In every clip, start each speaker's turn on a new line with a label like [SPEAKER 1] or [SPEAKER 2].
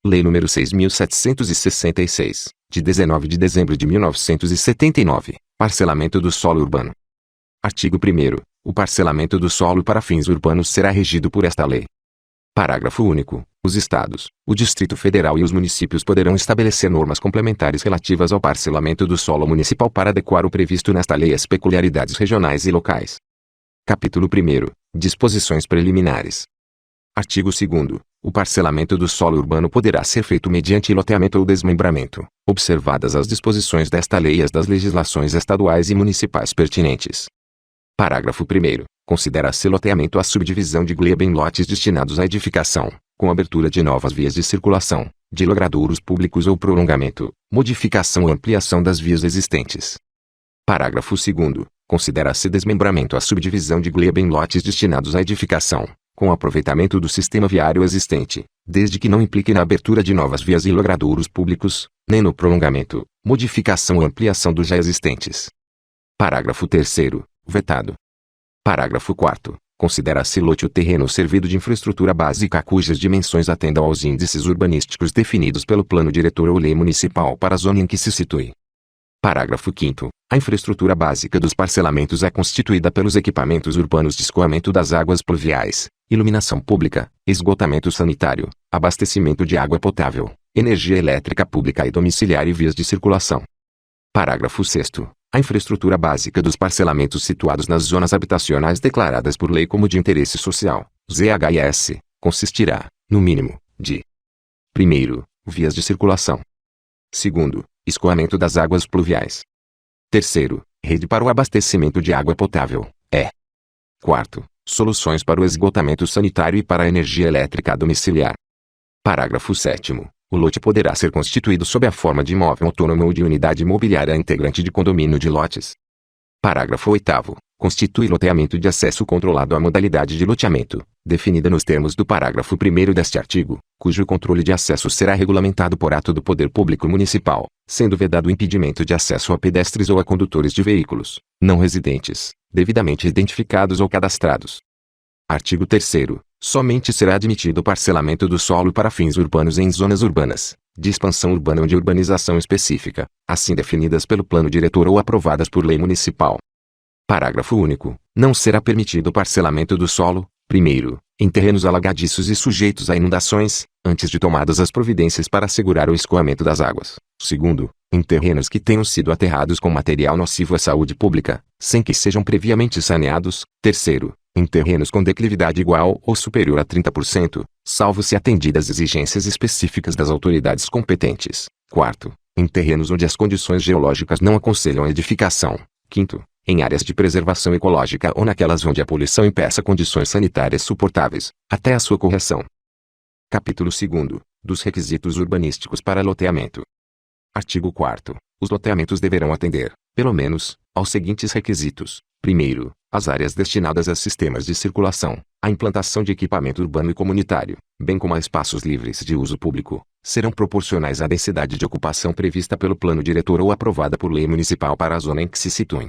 [SPEAKER 1] Lei nº 6.766, de 19 de dezembro de 1979, Parcelamento do solo urbano. Artigo 1º. O parcelamento do solo para fins urbanos será regido por esta lei. Parágrafo único. Os Estados, o Distrito Federal e os municípios poderão estabelecer normas complementares relativas ao parcelamento do solo municipal para adequar o previsto nesta lei às peculiaridades regionais e locais. Capítulo 1º. Disposições preliminares. Artigo 2º. O parcelamento do solo urbano poderá ser feito mediante loteamento ou desmembramento, observadas as disposições desta lei e as das legislações estaduais e municipais pertinentes. Parágrafo 1º. Considera-se loteamento a subdivisão de gleba em lotes destinados à edificação, com abertura de novas vias de circulação, de logradouros públicos ou prolongamento, modificação ou ampliação das vias existentes. Parágrafo 2º. Considera-se desmembramento a subdivisão de gleba em lotes destinados à edificação, com aproveitamento do sistema viário existente, desde que não implique na abertura de novas vias e logradouros públicos, nem no prolongamento, modificação ou ampliação dos já existentes. Parágrafo 3º. Vetado. Parágrafo 4º. Considera-se lote o terreno servido de infraestrutura básica cujas dimensões atendam aos índices urbanísticos definidos pelo plano diretor ou lei municipal para a zona em que se situe. Parágrafo 5º. A infraestrutura básica dos parcelamentos é constituída pelos equipamentos urbanos de escoamento das águas pluviais, iluminação pública, esgotamento sanitário, abastecimento de água potável, energia elétrica pública e domiciliar e vias de circulação. Parágrafo 6º. A infraestrutura básica dos parcelamentos situados nas zonas habitacionais declaradas por lei como de interesse social, ZHIS, consistirá, no mínimo, de: 1º, vias de circulação. 2º, escoamento das águas pluviais. 3º, rede para o abastecimento de água potável, 4º, soluções para o esgotamento sanitário e para a energia elétrica domiciliar. Parágrafo 7º. O lote poderá ser constituído sob a forma de imóvel autônomo ou de unidade imobiliária integrante de condomínio de lotes. Parágrafo 8º. Constitui loteamento de acesso controlado a modalidade de loteamento, definida nos termos do parágrafo 1º deste artigo, cujo controle de acesso será regulamentado por ato do poder público municipal, sendo vedado o impedimento de acesso a pedestres ou a condutores de veículos, não residentes, devidamente identificados ou cadastrados. Artigo 3º. Somente será admitido o parcelamento do solo para fins urbanos em zonas urbanas, de expansão urbana ou de urbanização específica, assim definidas pelo plano diretor ou aprovadas por lei municipal. Parágrafo único. Não será permitido o parcelamento do solo, 1º, em terrenos alagadiços e sujeitos a inundações, antes de tomadas as providências para assegurar o escoamento das águas. 2º, em terrenos que tenham sido aterrados com material nocivo à saúde pública, sem que sejam previamente saneados. 3º, em terrenos com declividade igual ou superior a 30%, salvo se atendidas exigências específicas das autoridades competentes. 4º, em terrenos onde as condições geológicas não aconselham a edificação. 5º, em áreas de preservação ecológica ou naquelas onde a poluição impeça condições sanitárias suportáveis, até a sua correção. Capítulo 2º. Dos requisitos urbanísticos para loteamento. Artigo 4º. Os loteamentos deverão atender, pelo menos, aos seguintes requisitos. 1º, as áreas destinadas a sistemas de circulação, a implantação de equipamento urbano e comunitário, bem como a espaços livres de uso público, serão proporcionais à densidade de ocupação prevista pelo plano diretor ou aprovada por lei municipal para a zona em que se situem.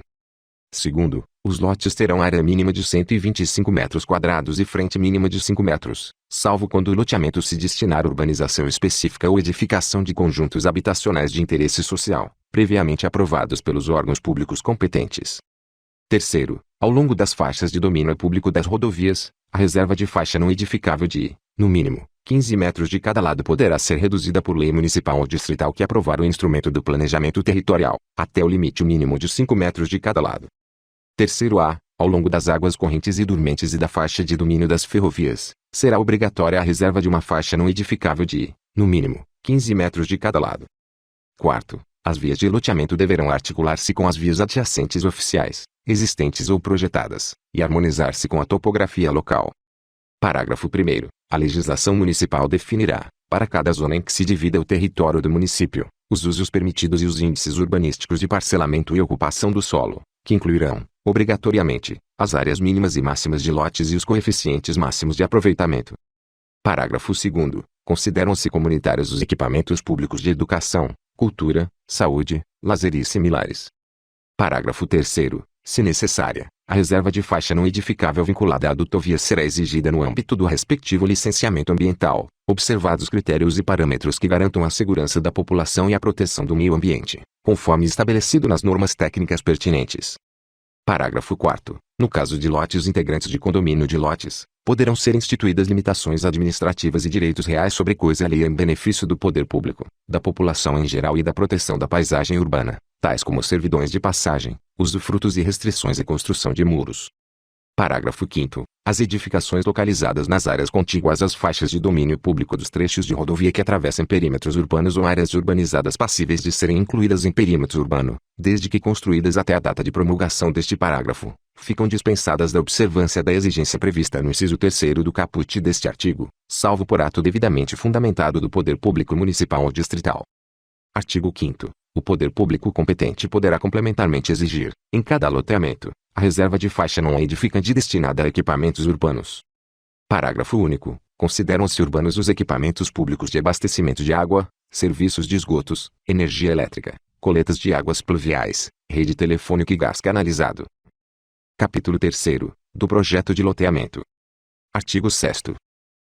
[SPEAKER 1] 2º, os lotes terão área mínima de 125 metros quadrados e frente mínima de 5 metros, salvo quando o loteamento se destinar a urbanização específica ou edificação de conjuntos habitacionais de interesse social, previamente aprovados pelos órgãos públicos competentes. 3º, ao longo das faixas de domínio público das rodovias, a reserva de faixa não edificável de, no mínimo, 15 metros de cada lado poderá ser reduzida por lei municipal ou distrital que aprovar o instrumento do planejamento territorial, até o limite mínimo de 5 metros de cada lado. 3º, ao longo das águas correntes e dormentes e da faixa de domínio das ferrovias, será obrigatória a reserva de uma faixa não edificável de, no mínimo, 15 metros de cada lado. 4º, as vias de loteamento deverão articular-se com as vias adjacentes oficiais, existentes ou projetadas, e harmonizar-se com a topografia local. Parágrafo 1º. A legislação municipal definirá, para cada zona em que se divida o território do município, os usos permitidos e os índices urbanísticos de parcelamento e ocupação do solo, que incluirão, obrigatoriamente, as áreas mínimas e máximas de lotes e os coeficientes máximos de aproveitamento. Parágrafo 2º. Consideram-se comunitários os equipamentos públicos de educação, cultura, saúde, lazer e similares. Parágrafo 3º. Se necessária, a reserva de faixa não edificável vinculada à dutovia será exigida no âmbito do respectivo licenciamento ambiental, observados critérios e parâmetros que garantam a segurança da população e a proteção do meio ambiente, conforme estabelecido nas normas técnicas pertinentes. Parágrafo 4º. No caso de lotes integrantes de condomínio de lotes, poderão ser instituídas limitações administrativas e direitos reais sobre coisa alheia em benefício do poder público, da população em geral e da proteção da paisagem urbana, tais como servidões de passagem, usufrutos e restrições e construção de muros. Parágrafo 5º. As edificações localizadas nas áreas contíguas às faixas de domínio público dos trechos de rodovia que atravessem perímetros urbanos ou áreas urbanizadas passíveis de serem incluídas em perímetro urbano, desde que construídas até a data de promulgação deste parágrafo, ficam dispensadas da observância da exigência prevista no inciso 3º do caput deste artigo, salvo por ato devidamente fundamentado do poder público municipal ou distrital. Artigo 5º. O poder público competente poderá complementarmente exigir, em cada loteamento, a reserva de faixa não edificante destinada a equipamentos urbanos. Parágrafo único. Consideram-se urbanos os equipamentos públicos de abastecimento de água, serviços de esgotos, energia elétrica, coletas de águas pluviais, rede telefônica e gás canalizado. Capítulo 3º. Do projeto de loteamento. Artigo 6º.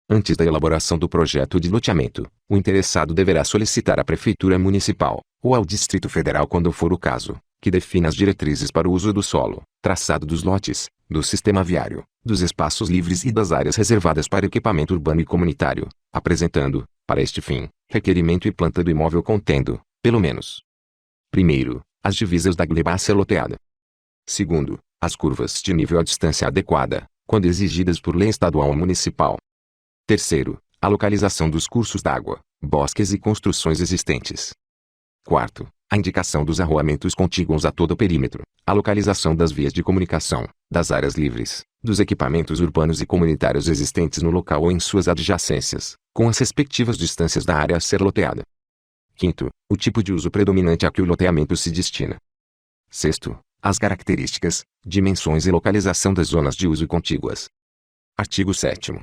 [SPEAKER 1] Antes da elaboração do projeto de loteamento, o interessado deverá solicitar à Prefeitura Municipal, ou ao Distrito Federal quando for o caso, que defina as diretrizes para o uso do solo, traçado dos lotes, do sistema viário, dos espaços livres e das áreas reservadas para equipamento urbano e comunitário, apresentando, para este fim, requerimento e planta do imóvel contendo, pelo menos: primeiro, as divisas da gleba a ser loteada. Segundo, as curvas de nível à distância adequada, quando exigidas por lei estadual ou municipal. Terceiro, a localização dos cursos d'água, bosques e construções existentes. Quarto, a indicação dos arruamentos contíguos a todo o perímetro, a localização das vias de comunicação, das áreas livres, dos equipamentos urbanos e comunitários existentes no local ou em suas adjacências, com as respectivas distâncias da área a ser loteada. Quinto, o tipo de uso predominante a que o loteamento se destina. Sexto, as características, dimensões e localização das zonas de uso contíguas. Artigo 7º.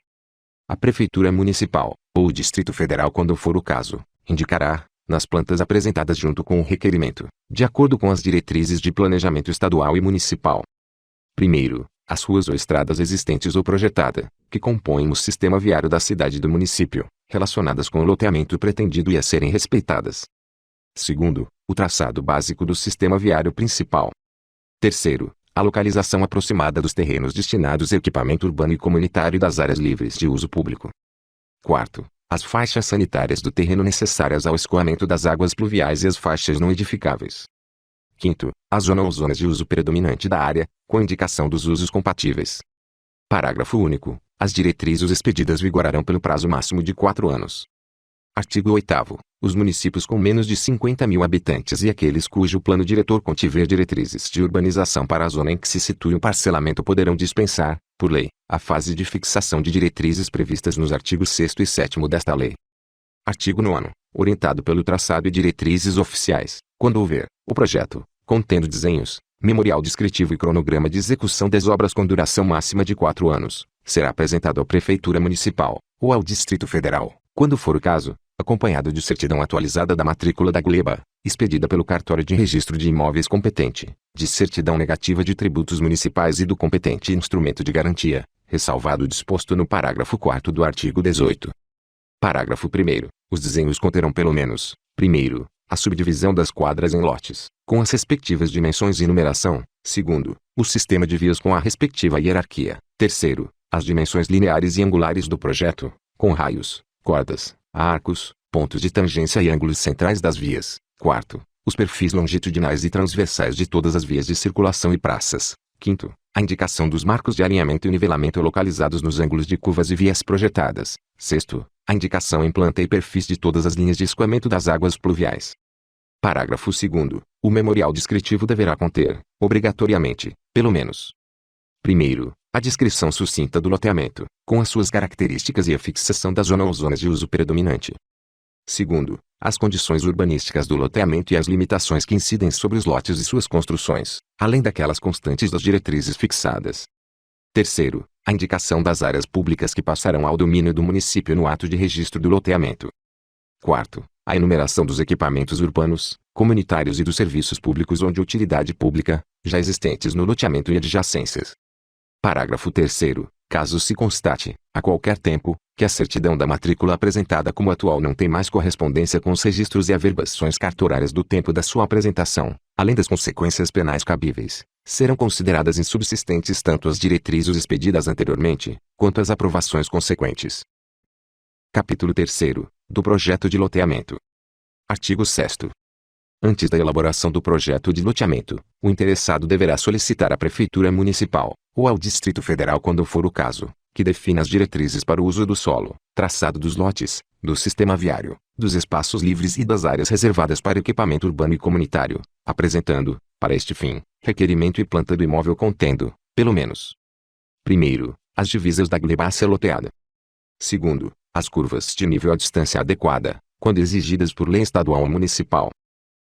[SPEAKER 1] A Prefeitura Municipal, ou o Distrito Federal quando for o caso, indicará, nas plantas apresentadas junto com o requerimento, de acordo com as diretrizes de planejamento estadual e municipal. Primeiro, as ruas ou estradas existentes ou projetada, que compõem o sistema viário da cidade do município, relacionadas com o loteamento pretendido e a serem respeitadas. Segundo, o traçado básico do sistema viário principal. Terceiro, a localização aproximada dos terrenos destinados a equipamento urbano e comunitário e das áreas livres de uso público. Quarto, as faixas sanitárias do terreno necessárias ao escoamento das águas pluviais e as faixas não edificáveis. Quinto, a zona ou zonas de uso predominante da área, com indicação dos usos compatíveis. Parágrafo único. As diretrizes expedidas vigorarão pelo prazo máximo de 4 anos. Artigo 8º. Os municípios com menos de 50.000 habitantes e aqueles cujo plano diretor contiver diretrizes de urbanização para a zona em que se situe o parcelamento poderão dispensar, por lei, a fase de fixação de diretrizes previstas nos artigos 6º e 7º desta lei. Artigo 9º. Orientado pelo traçado e diretrizes oficiais, quando houver, o projeto, contendo desenhos, memorial descritivo e cronograma de execução das obras com duração máxima de 4 anos, será apresentado à Prefeitura Municipal, ou ao Distrito Federal, quando for o caso, acompanhado de certidão atualizada da matrícula da gleba, expedida pelo cartório de registro de imóveis competente, de certidão negativa de tributos municipais e do competente instrumento de garantia, ressalvado o disposto no parágrafo 4º do artigo 18. Parágrafo 1º. Os desenhos conterão pelo menos: primeiro, a subdivisão das quadras em lotes, com as respectivas dimensões e numeração. Segundo, o sistema de vias com a respectiva hierarquia. Terceiro, as dimensões lineares e angulares do projeto, com raios, cordas, arcos, pontos de tangência e ângulos centrais das vias. Quarto, os perfis longitudinais e transversais de todas as vias de circulação e praças. Quinto, a indicação dos marcos de alinhamento e nivelamento localizados nos ângulos de curvas e vias projetadas. Sexto, a indicação em planta e perfis de todas as linhas de escoamento das águas pluviais. Parágrafo 2º. O memorial descritivo deverá conter, obrigatoriamente, pelo menos: primeiro, a descrição sucinta do loteamento, com as suas características e a fixação da zona ou zonas de uso predominante. Segundo, as condições urbanísticas do loteamento e as limitações que incidem sobre os lotes e suas construções, além daquelas constantes das diretrizes fixadas. Terceiro, a indicação das áreas públicas que passarão ao domínio do município no ato de registro do loteamento. Quarto, a enumeração dos equipamentos urbanos, comunitários e dos serviços públicos ou de utilidade pública, já existentes no loteamento e adjacências. Parágrafo 3º. Caso se constate, a qualquer tempo, que a certidão da matrícula apresentada como atual não tem mais correspondência com os registros e averbações cartorárias do tempo da sua apresentação, além das consequências penais cabíveis, serão consideradas insubsistentes tanto as diretrizes expedidas anteriormente, quanto as aprovações consequentes. Capítulo 3º. Do projeto de loteamento. Artigo 6º. Antes da elaboração do projeto de loteamento, o interessado deverá solicitar à Prefeitura Municipal, ou ao Distrito Federal quando for o caso, que defina as diretrizes para o uso do solo, traçado dos lotes, do sistema viário, dos espaços livres e das áreas reservadas para equipamento urbano e comunitário, apresentando, para este fim, requerimento e planta do imóvel contendo, pelo menos: primeiro, as divisas da gleba a ser loteada. Segundo, as curvas de nível à distância adequada, quando exigidas por lei estadual ou municipal.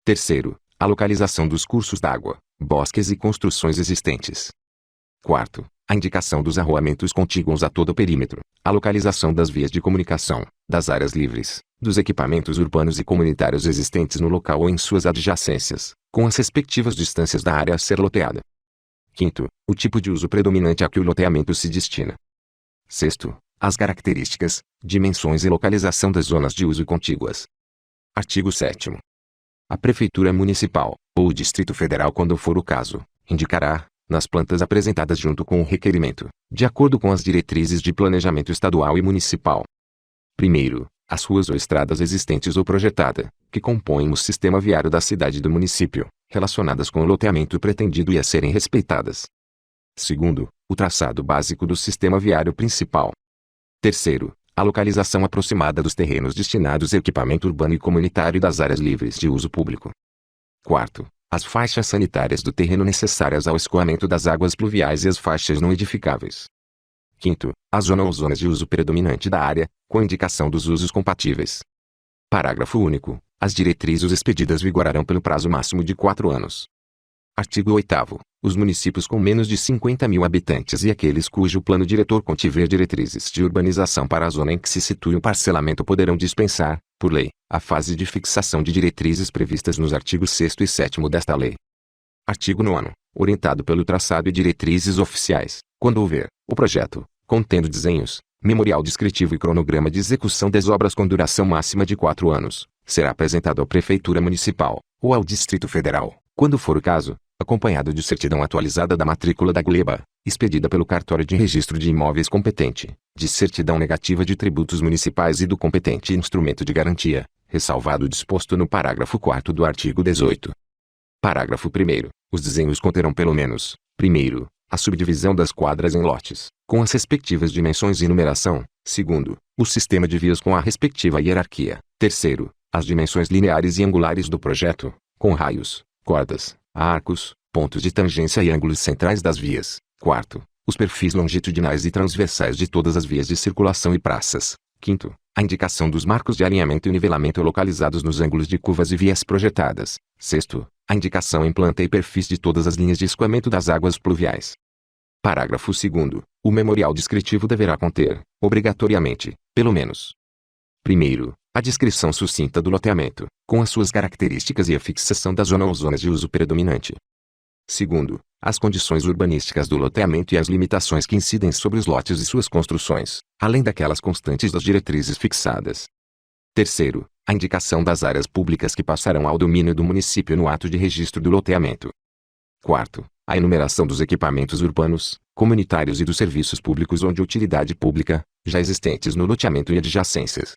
[SPEAKER 1] Terceiro, a localização dos cursos d'água, bosques e construções existentes. Quarto, a indicação dos arruamentos contíguos a todo o perímetro, a localização das vias de comunicação, das áreas livres, dos equipamentos urbanos e comunitários existentes no local ou em suas adjacências, com as respectivas distâncias da área a ser loteada. Quinto, o tipo de uso predominante a que o loteamento se destina. Sexto, as características, dimensões e localização das zonas de uso contíguas. Artigo 7º. A Prefeitura Municipal, ou o Distrito Federal quando for o caso, indicará, nas plantas apresentadas junto com o requerimento, de acordo com as diretrizes de planejamento estadual e municipal. Primeiro, as ruas ou estradas existentes ou projetada, que compõem o sistema viário da cidade e do município, relacionadas com o loteamento pretendido e a serem respeitadas. Segundo, o traçado básico do sistema viário principal. Terceiro, a localização aproximada dos terrenos destinados a equipamento urbano e comunitário e das áreas livres de uso público. Quarto, as faixas sanitárias do terreno necessárias ao escoamento das águas pluviais e as faixas não edificáveis. Quinto, a zona ou zonas de uso predominante da área, com indicação dos usos compatíveis. Parágrafo único. As diretrizes expedidas vigorarão pelo prazo máximo de 4 anos. Artigo 8º. Os municípios com menos de 50.000 habitantes e aqueles cujo plano diretor contiver diretrizes de urbanização para a zona em que se situe o parcelamento poderão dispensar, por lei, a fase de fixação de diretrizes previstas nos artigos 6º e 7º desta lei. Artigo 9º. Orientado pelo traçado e diretrizes oficiais, quando houver, o projeto, contendo desenhos, memorial descritivo e cronograma de execução das obras com duração máxima de 4 anos, será apresentado à Prefeitura Municipal, ou ao Distrito Federal, quando for o caso, acompanhado de certidão atualizada da matrícula da gleba, expedida pelo cartório de registro de imóveis competente, de certidão negativa de tributos municipais e do competente instrumento de garantia, ressalvado o disposto no parágrafo 4º do artigo 18. Parágrafo 1º. Os desenhos conterão pelo menos: primeiro, a subdivisão das quadras em lotes, com as respectivas dimensões e numeração. Segundo, o sistema de vias com a respectiva hierarquia. Terceiro, as dimensões lineares e angulares do projeto, com raios, cordas, arcos, pontos de tangência e ângulos centrais das vias. Quarto, os perfis longitudinais e transversais de todas as vias de circulação e praças. Quinto, a indicação dos marcos de alinhamento e nivelamento localizados nos ângulos de curvas e vias projetadas. Sexto, a indicação em planta e perfis de todas as linhas de escoamento das águas pluviais. Parágrafo 2º. O memorial descritivo deverá conter, obrigatoriamente, pelo menos: primeiro, a descrição sucinta do loteamento, com as suas características e a fixação da zona ou zonas de uso predominante. Segundo, as condições urbanísticas do loteamento e as limitações que incidem sobre os lotes e suas construções, além daquelas constantes das diretrizes fixadas. Terceiro, a indicação das áreas públicas que passarão ao domínio do município no ato de registro do loteamento. Quarto, a enumeração dos equipamentos urbanos, comunitários e dos serviços públicos ou de utilidade pública, já existentes no loteamento e adjacências.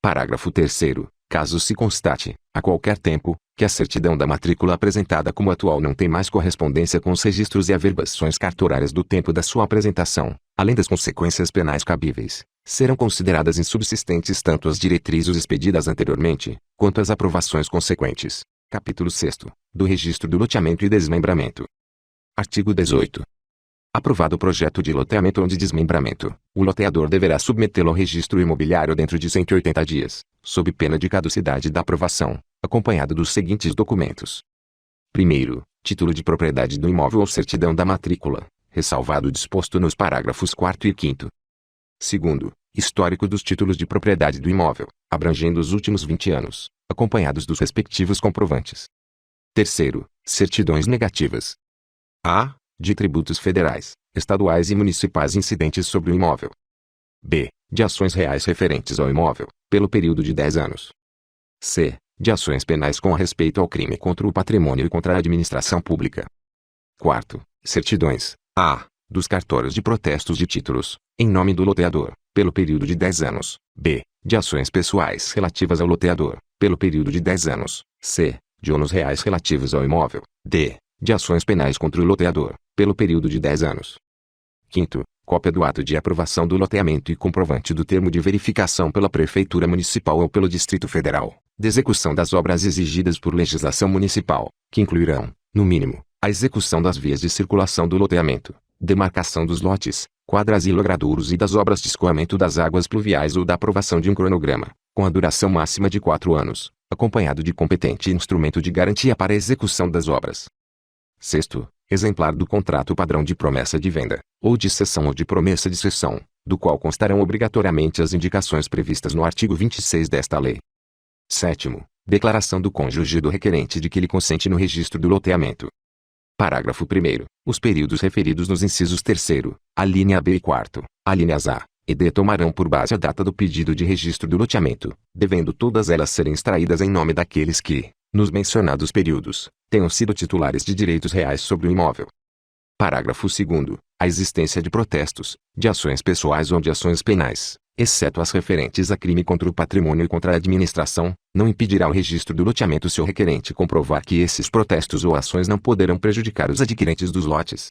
[SPEAKER 1] Parágrafo 3º. Caso se constate, a qualquer tempo, que a certidão da matrícula apresentada como atual não tem mais correspondência com os registros e averbações cartorárias do tempo da sua apresentação, além das consequências penais cabíveis, serão consideradas insubsistentes tanto as diretrizes expedidas anteriormente, quanto as aprovações consequentes. Capítulo 6º. Do registro do loteamento e desmembramento. Artigo 18. Aprovado o projeto de loteamento ou de desmembramento, o loteador deverá submetê-lo ao registro imobiliário dentro de 180 dias, sob pena de caducidade da aprovação, acompanhado dos seguintes documentos. Primeiro, título de propriedade do imóvel ou certidão da matrícula, ressalvado o disposto nos parágrafos 4º e 5º. Segundo, histórico dos títulos de propriedade do imóvel, abrangendo os últimos 20 anos, acompanhados dos respectivos comprovantes. Terceiro, certidões negativas. A. De tributos federais, estaduais e municipais incidentes sobre o imóvel. B. De ações reais referentes ao imóvel, pelo período de 10 anos. C. De ações penais com respeito ao crime contra o patrimônio e contra a administração pública. Quarto, certidões. A. Dos cartórios de protestos de títulos, em nome do loteador, pelo período de 10 anos. B. De ações pessoais relativas ao loteador, pelo período de 10 anos. C. De ônus reais relativos ao imóvel. D. De ações penais contra o loteador, pelo período de 10 anos. Quinto, cópia do ato de aprovação do loteamento e comprovante do termo de verificação pela Prefeitura Municipal ou pelo Distrito Federal, de execução das obras exigidas por legislação municipal, que incluirão, no mínimo, a execução das vias de circulação do loteamento, demarcação dos lotes, quadras e logradouros e das obras de escoamento das águas pluviais ou da aprovação de um cronograma, com a duração máxima de 4 anos, acompanhado de competente instrumento de garantia para a execução das obras. Sexto, exemplar do contrato padrão de promessa de venda, ou de cessão ou de promessa de cessão, do qual constarão obrigatoriamente as indicações previstas no artigo 26 desta lei. Sétimo, declaração do cônjuge do requerente de que ele consente no registro do loteamento. Parágrafo 1º. Os períodos referidos nos incisos 3º, alínea B e 4º, alíneas A e D tomarão por base a data do pedido de registro do loteamento, devendo todas elas serem extraídas em nome daqueles que, nos mencionados períodos, tenham sido titulares de direitos reais sobre o imóvel. Parágrafo 2º. A existência de protestos, de ações pessoais ou de ações penais, exceto as referentes a crime contra o patrimônio e contra a administração, não impedirá o registro do loteamento se o requerente comprovar que esses protestos ou ações não poderão prejudicar os adquirentes dos lotes.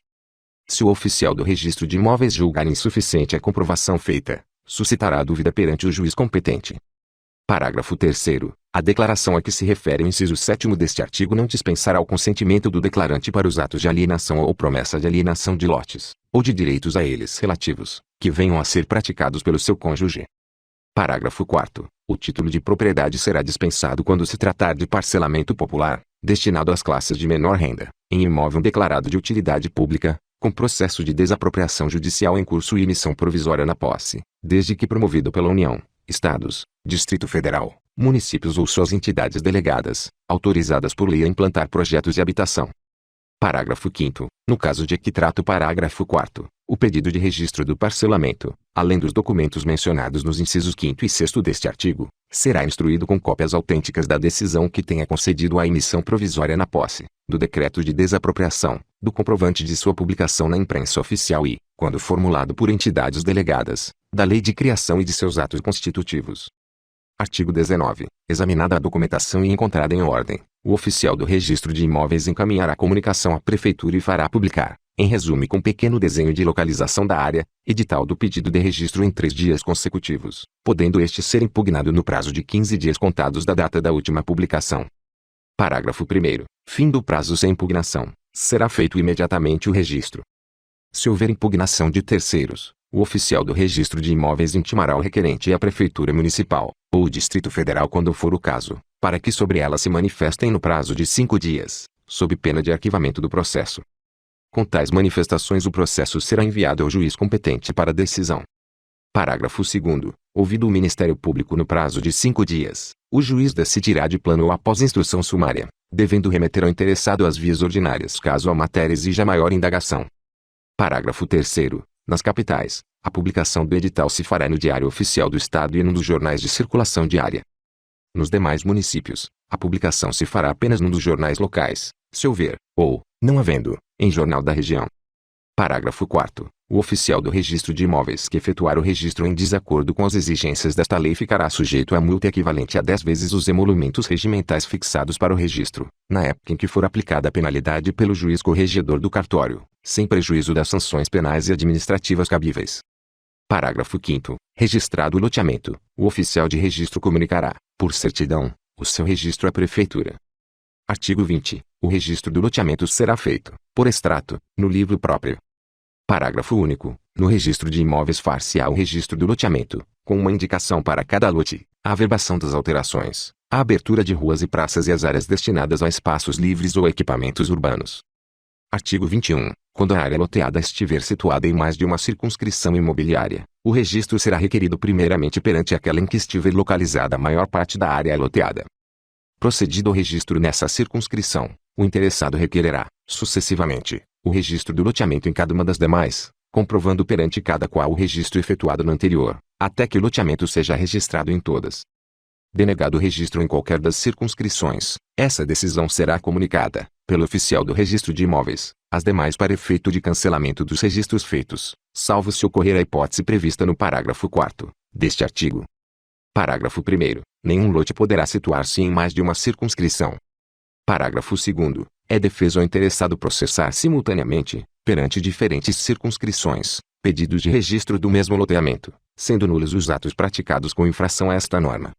[SPEAKER 1] Se o oficial do registro de imóveis julgar insuficiente a comprovação feita, suscitará dúvida perante o juiz competente. Parágrafo 3º. A declaração a que se refere o inciso 7º deste artigo não dispensará o consentimento do declarante para os atos de alienação ou promessa de alienação de lotes, ou de direitos a eles relativos, que venham a ser praticados pelo seu cônjuge. Parágrafo 4º. O título de propriedade será dispensado quando se tratar de parcelamento popular, destinado às classes de menor renda, em imóvel declarado de utilidade pública, com processo de desapropriação judicial em curso e emissão provisória na posse, desde que promovido pela União, Estados, Distrito Federal, municípios ou suas entidades delegadas, autorizadas por lei a implantar projetos de habitação. Parágrafo 5º. No caso de que trata o parágrafo 4º, o pedido de registro do parcelamento, além dos documentos mencionados nos incisos 5º e 6º deste artigo, será instruído com cópias autênticas da decisão que tenha concedido a emissão provisória na posse, do decreto de desapropriação, do comprovante de sua publicação na imprensa oficial e, quando formulado por entidades delegadas, da lei de criação e de seus atos constitutivos. Artigo 19. Examinada a documentação e encontrada em ordem, o oficial do registro de imóveis encaminhará a comunicação à prefeitura e fará publicar, em resumo com pequeno desenho de localização da área, edital do pedido de registro em 3 dias consecutivos, podendo este ser impugnado no prazo de 15 dias contados da data da última publicação. Parágrafo 1º. Fim do prazo sem impugnação, será feito imediatamente o registro. Se houver impugnação de terceiros, o oficial do registro de imóveis intimará o requerente e a Prefeitura Municipal, ou o Distrito Federal quando for o caso, para que sobre ela se manifestem no prazo de 5 dias, sob pena de arquivamento do processo. Com tais manifestações o processo será enviado ao juiz competente para decisão. Parágrafo 2º. Ouvido o Ministério Público no prazo de 5 dias, o juiz decidirá de plano ou após instrução sumária, devendo remeter ao interessado as vias ordinárias caso a matéria exija maior indagação. Parágrafo 3º. Nas capitais, a publicação do edital se fará no Diário Oficial do Estado e num dos jornais de circulação diária. Nos demais municípios, a publicação se fará apenas num dos jornais locais, se houver, ou, não havendo, em jornal da região. Parágrafo 4º. O oficial do registro de imóveis que efetuar o registro em desacordo com as exigências desta lei ficará sujeito a multa equivalente a 10 vezes os emolumentos regimentais fixados para o registro, na época em que for aplicada a penalidade pelo juiz corregedor do cartório, sem prejuízo das sanções penais e administrativas cabíveis. Parágrafo 5º. Registrado o loteamento, o oficial de registro comunicará, por certidão, o seu registro à prefeitura. Artigo 20. O registro do loteamento será feito, por extrato, no livro próprio. Parágrafo único. No registro de imóveis far-se-á o registro do loteamento, com uma indicação para cada lote, a averbação das alterações, a abertura de ruas e praças e as áreas destinadas a espaços livres ou equipamentos urbanos. Artigo 21. Quando a área loteada estiver situada em mais de uma circunscrição imobiliária, o registro será requerido primeiramente perante aquela em que estiver localizada a maior parte da área loteada. Procedido ao registro nessa circunscrição, o interessado requererá, sucessivamente, o registro do loteamento em cada uma das demais, comprovando perante cada qual o registro efetuado no anterior, até que o loteamento seja registrado em todas. Denegado o registro em qualquer das circunscrições, essa decisão será comunicada, pelo oficial do registro de imóveis, às demais para efeito de cancelamento dos registros feitos, salvo se ocorrer a hipótese prevista no parágrafo 4º deste artigo. Parágrafo 1º. Nenhum lote poderá situar-se em mais de uma circunscrição. Parágrafo 2º. É defeso ao interessado processar simultaneamente, perante diferentes circunscrições, pedidos de registro do mesmo loteamento, sendo nulos os atos praticados com infração a esta norma.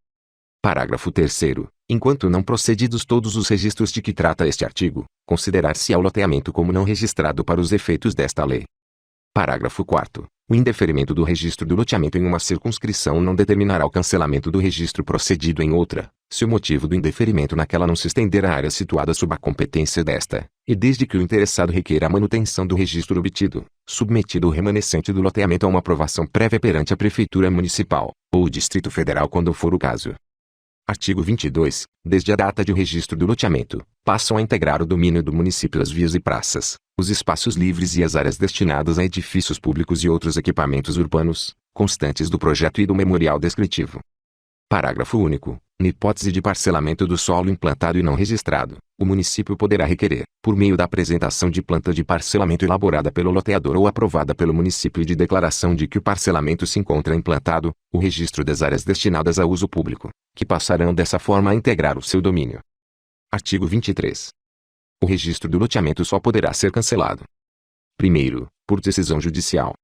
[SPEAKER 1] Parágrafo 3º. Enquanto não procedidos todos os registros de que trata este artigo, considerar-se-á o loteamento como não registrado para os efeitos desta lei. Parágrafo 4º. O indeferimento do registro do loteamento em uma circunscrição não determinará o cancelamento do registro procedido em outra, se o motivo do indeferimento naquela não se estender à área situada sob a competência desta, e desde que o interessado requeira a manutenção do registro obtido, submetido o remanescente do loteamento a uma aprovação prévia perante a Prefeitura Municipal, ou o Distrito Federal quando for o caso. Artigo 22. Desde a data de registro do loteamento, passam a integrar o domínio do município as vias e praças, os espaços livres e as áreas destinadas a edifícios públicos e outros equipamentos urbanos, constantes do projeto e do memorial descritivo. Parágrafo único. Na hipótese de parcelamento do solo implantado e não registrado, o município poderá requerer, por meio da apresentação de planta de parcelamento elaborada pelo loteador ou aprovada pelo município e de declaração de que o parcelamento se encontra implantado, o registro das áreas destinadas a uso público, que passarão dessa forma a integrar o seu domínio. Artigo 23. O registro do loteamento só poderá ser cancelado. Primeiro, por decisão judicial.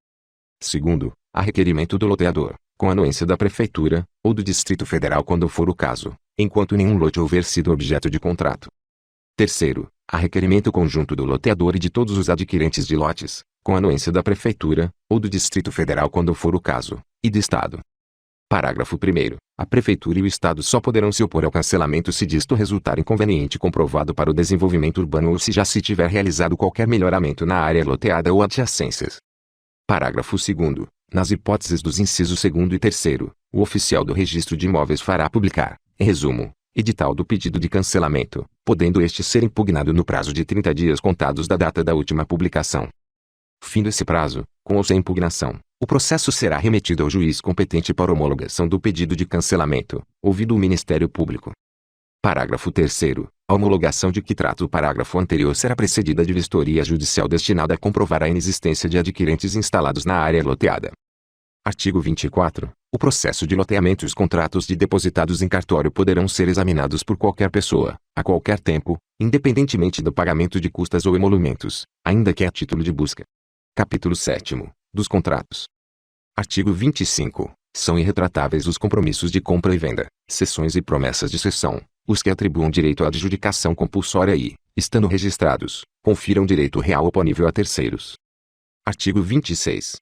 [SPEAKER 1] Segundo, a requerimento do loteador, com anuência da Prefeitura, ou do Distrito Federal quando for o caso, enquanto nenhum lote houver sido objeto de contrato. Terceiro, a requerimento conjunto do loteador e de todos os adquirentes de lotes, com anuência da Prefeitura, ou do Distrito Federal quando for o caso, e do Estado. Parágrafo 1º. A Prefeitura e o Estado só poderão se opor ao cancelamento se disto resultar inconveniente comprovado para o desenvolvimento urbano ou se já se tiver realizado qualquer melhoramento na área loteada ou adjacências. Parágrafo 2º. Nas hipóteses dos incisos 2º e 3º, o oficial do registro de imóveis fará publicar, em resumo, edital do pedido de cancelamento, podendo este ser impugnado no prazo de 30 dias contados da data da última publicação. Findo esse prazo, com ou sem impugnação, o processo será remetido ao juiz competente para homologação do pedido de cancelamento, ouvido o Ministério Público. Parágrafo 3º. A homologação de que trata o parágrafo anterior será precedida de vistoria judicial destinada a comprovar a inexistência de adquirentes instalados na área loteada. Artigo 24. O processo de loteamento e os contratos de depositados em cartório poderão ser examinados por qualquer pessoa, a qualquer tempo, independentemente do pagamento de custas ou emolumentos, ainda que a título de busca. Capítulo 7º. Dos contratos. Artigo 25. São irretratáveis os compromissos de compra e venda, cessões e promessas de cessão, os que atribuam direito à adjudicação compulsória e, estando registrados, confiram direito real oponível a terceiros. Artigo 26.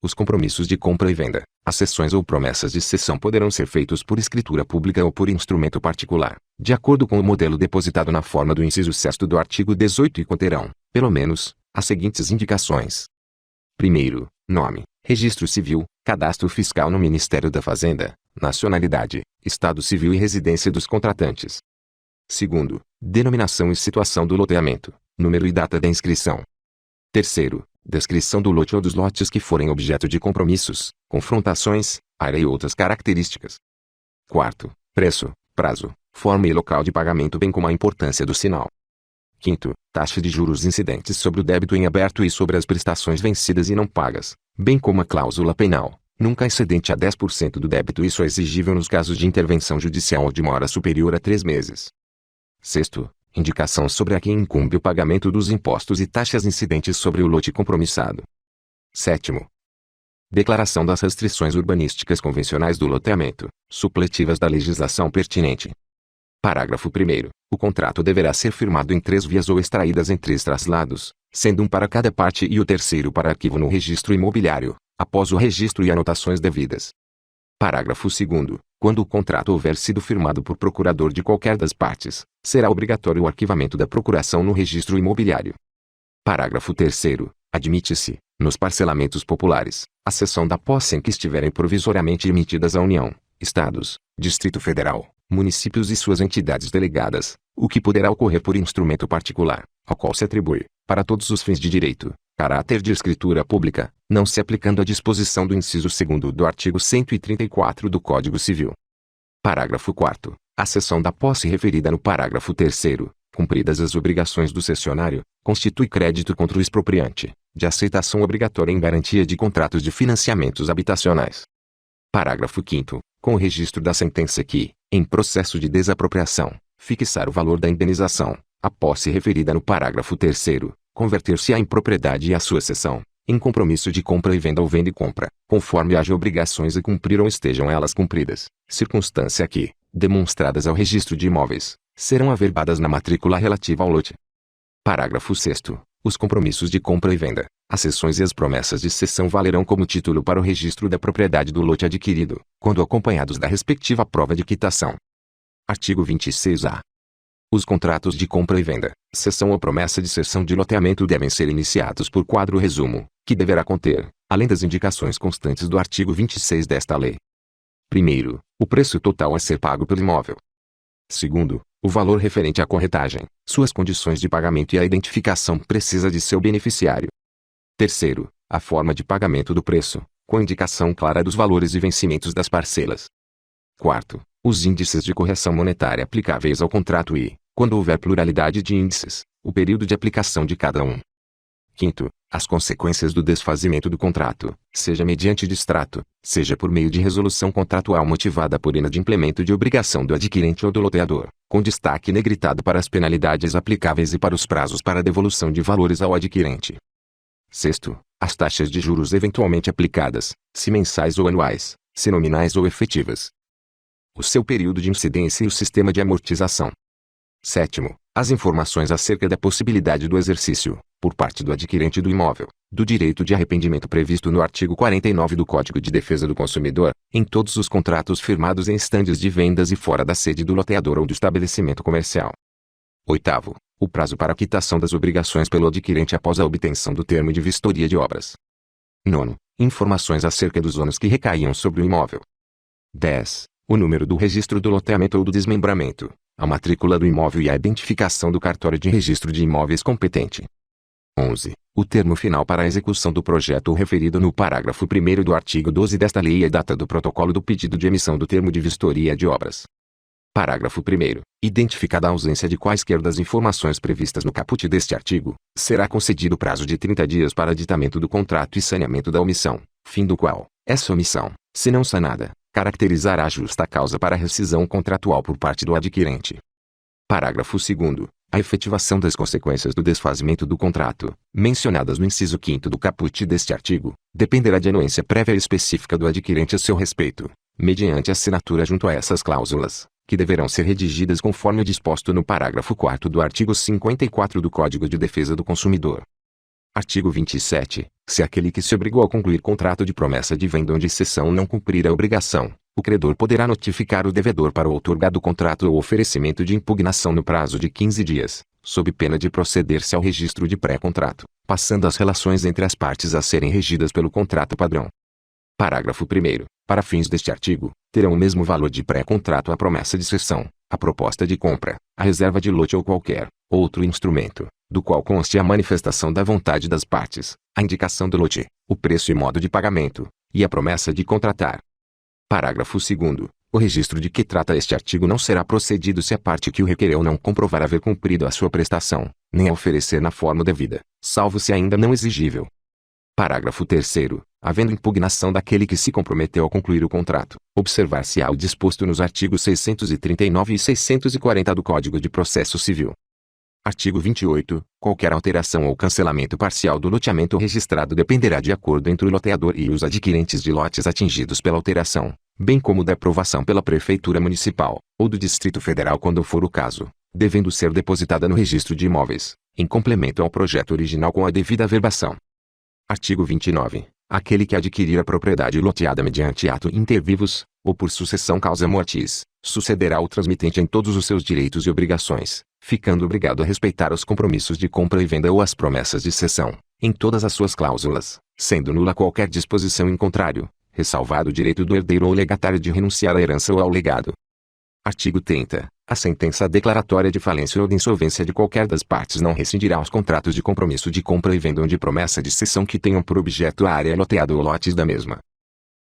[SPEAKER 1] Os compromissos de compra e venda, as cessões ou promessas de cessão poderão ser feitos por escritura pública ou por instrumento particular, de acordo com o modelo depositado na forma do inciso 6º do artigo 18 e conterão, pelo menos, as seguintes indicações. Primeiro, nome, registro civil, cadastro fiscal no Ministério da Fazenda, nacionalidade, estado civil e residência dos contratantes. Segundo, denominação e situação do loteamento, número e data da inscrição. Terceiro, descrição do lote ou dos lotes que forem objeto de compromissos, confrontações, área e outras características. Quarto, preço, prazo, forma e local de pagamento bem como a importância do sinal. Quinto, taxa de juros incidentes sobre o débito em aberto e sobre as prestações vencidas e não pagas, bem como a cláusula penal, nunca excedente a 10% do débito e só exigível nos casos de intervenção judicial ou de mora superior a 3 meses. Sexto, indicação sobre a quem incumbe o pagamento dos impostos e taxas incidentes sobre o lote compromissado. Sétimo, declaração das restrições urbanísticas convencionais do loteamento, supletivas da legislação pertinente. Parágrafo 1º. O contrato deverá ser firmado em 3 vias ou extraídas em 3 traslados, sendo um para cada parte e o terceiro para arquivo no registro imobiliário, após o registro e anotações devidas. Parágrafo 2º. Quando o contrato houver sido firmado por procurador de qualquer das partes, será obrigatório o arquivamento da procuração no registro imobiliário. Parágrafo 3º. Admite-se, nos parcelamentos populares, a cessão da posse em que estiverem provisoriamente emitidas à União, Estados, Distrito Federal, municípios e suas entidades delegadas, o que poderá ocorrer por instrumento particular, ao qual se atribui, para todos os fins de direito, caráter de escritura pública, não se aplicando a disposição do inciso 2º do artigo 134 do Código Civil. Parágrafo 4º. A cessão da posse referida no parágrafo 3º, cumpridas as obrigações do cessionário, constitui crédito contra o expropriante, de aceitação obrigatória em garantia de contratos de financiamentos habitacionais. Parágrafo 5º. Com o registro da sentença que, em processo de desapropriação, fixar o valor da indenização, a posse referida no parágrafo 3º, converter-se-á em propriedade e a sua cessão, em compromisso de compra e venda ou venda e compra, conforme haja obrigações a cumprir ou estejam elas cumpridas, circunstância que, demonstradas ao registro de imóveis, serão averbadas na matrícula relativa ao lote. Parágrafo 6º. Os compromissos de compra e venda, as cessões e as promessas de cessão valerão como título para o registro da propriedade do lote adquirido, quando acompanhados da respectiva prova de quitação. Artigo 26-A. Os contratos de compra e venda, cessão ou promessa de cessão de loteamento devem ser iniciados por quadro resumo, que deverá conter, além das indicações constantes do artigo 26 desta lei. Primeiro, o preço total a ser pago pelo imóvel. Segundo, o valor referente à corretagem, suas condições de pagamento e a identificação precisa de seu beneficiário. Terceiro, a forma de pagamento do preço, com indicação clara dos valores e vencimentos das parcelas. Quarto, os índices de correção monetária aplicáveis ao contrato e, quando houver pluralidade de índices, o período de aplicação de cada um. Quinto, as consequências do desfazimento do contrato, seja mediante distrato, seja por meio de resolução contratual motivada por inadimplemento de obrigação do adquirente ou do loteador, com destaque negritado para as penalidades aplicáveis e para os prazos para devolução de valores ao adquirente. Sexto, as taxas de juros eventualmente aplicadas, se mensais ou anuais, se nominais ou efetivas. O seu período de incidência e o sistema de amortização. Sétimo, as informações acerca da possibilidade do exercício, por parte do adquirente do imóvel, do direito de arrependimento previsto no artigo 49 do Código de Defesa do Consumidor, em todos os contratos firmados em estandes de vendas e fora da sede do loteador ou do estabelecimento comercial. Oitavo, o prazo para a quitação das obrigações pelo adquirente após a obtenção do termo de vistoria de obras. Nono, informações acerca dos ônus que recaíam sobre o imóvel. 10. O número do registro do loteamento ou do desmembramento, a matrícula do imóvel e a identificação do cartório de registro de imóveis competente. 11. O termo final para a execução do projeto referido no parágrafo 1º do artigo 12 desta lei e a data do protocolo do pedido de emissão do termo de vistoria de obras. Parágrafo 1º. Identificada a ausência de quaisquer das informações previstas no caput deste artigo, será concedido prazo de 30 dias para aditamento do contrato e saneamento da omissão, fim do qual, essa omissão, se não sanada, caracterizará justa causa para rescisão contratual por parte do adquirente. Parágrafo 2º. A efetivação das consequências do desfazimento do contrato, mencionadas no inciso 5º do caput deste artigo, dependerá de anuência prévia e específica do adquirente a seu respeito, mediante assinatura junto a essas cláusulas, que deverão ser redigidas conforme o disposto no parágrafo 4º do artigo 54 do Código de Defesa do Consumidor. Artigo 27. Se aquele que se obrigou a concluir contrato de promessa de venda ou de cessão não cumprir a obrigação, o credor poderá notificar o devedor para o outorgado contrato ou oferecimento de impugnação no prazo de 15 dias, sob pena de proceder-se ao registro de pré-contrato, passando as relações entre as partes a serem regidas pelo contrato padrão. Parágrafo 1º. Para fins deste artigo, terão o mesmo valor de pré-contrato a promessa de cessão, a proposta de compra, a reserva de lote ou qualquer outro instrumento, do qual conste a manifestação da vontade das partes, a indicação do lote, o preço e modo de pagamento, e a promessa de contratar. Parágrafo 2º. O registro de que trata este artigo não será procedido se a parte que o requereu não comprovar haver cumprido a sua prestação, nem a oferecer na forma devida, salvo se ainda não exigível. Parágrafo 3º. Havendo impugnação daquele que se comprometeu a concluir o contrato, observar-se-á o disposto nos artigos 639 e 640 do Código de Processo Civil. Artigo 28. Qualquer alteração ou cancelamento parcial do loteamento registrado dependerá de acordo entre o loteador e os adquirentes de lotes atingidos pela alteração, bem como da aprovação pela Prefeitura Municipal, ou do Distrito Federal quando for o caso, devendo ser depositada no registro de imóveis, em complemento ao projeto original com a devida averbação. Artigo 29. Aquele que adquirir a propriedade loteada mediante ato inter vivos, ou por sucessão causa mortis, sucederá ao transmitente em todos os seus direitos e obrigações, ficando obrigado a respeitar os compromissos de compra e venda ou as promessas de cessão, em todas as suas cláusulas, sendo nula qualquer disposição em contrário, ressalvado o direito do herdeiro ou legatário de renunciar à herança ou ao legado. Artigo 30. A sentença declaratória de falência ou de insolvência de qualquer das partes não rescindirá os contratos de compromisso de compra e venda ou de promessa de cessão que tenham por objeto a área loteada ou lotes da mesma.